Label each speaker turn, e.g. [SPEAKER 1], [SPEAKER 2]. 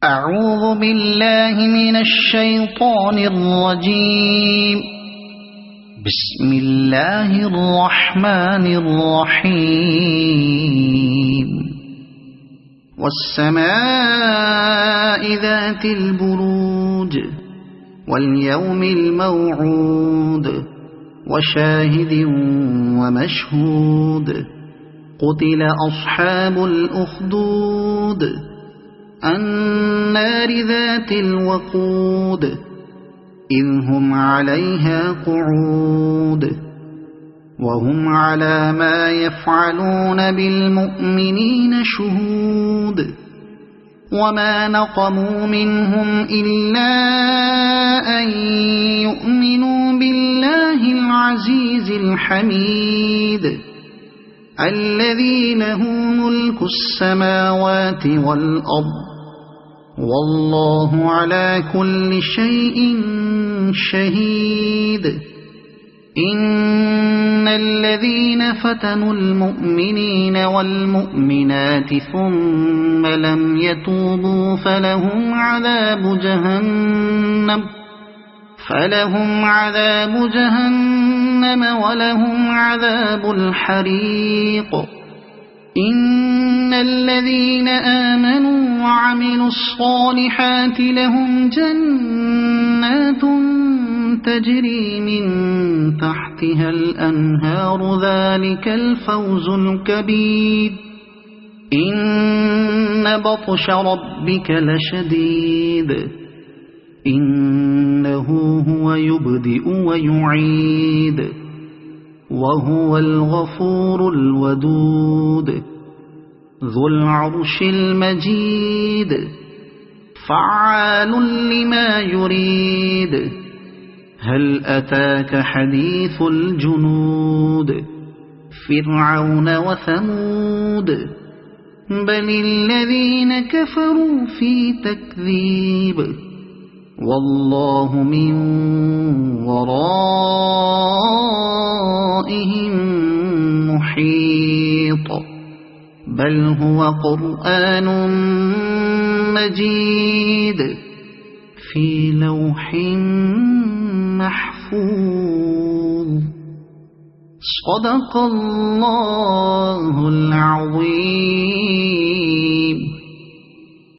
[SPEAKER 1] أعوذ بالله من الشيطان الرجيم. بسم الله الرحمن الرحيم. والسماء ذات البروج واليوم الموعود وشاهد ومشهود. قتل أصحاب الأخدود النار ذات الوقود إذ هم عليها قعود وهم على ما يفعلون بالمؤمنين شهود. وما نقموا منهم إلا أن يؤمنوا بالله العزيز الحميد الذي له ملك السماوات والأرض والله على كل شيء شهيد. إن الذين فتنوا المؤمنين والمؤمنات ثم لم يتوبوا فلهم عذاب جهنم ولهم عذاب الحريق. إن الذين آمنوا وعملوا الصالحات لهم جنات تجري من تحتها الأنهار ذلك الفوز الكبير. إن بطش ربك لشديد إنه هو يبدئ ويعيد وهو الغفور الودود ذو العرش المجيد فعال لما يريد. هل أتاك حديث الجنود فرعون وثمود بل الذين كفروا في تكذيب والله من ورائهم محيط. بل هو قرآن مجيد في لوح محفوظ. صدق الله العظيم.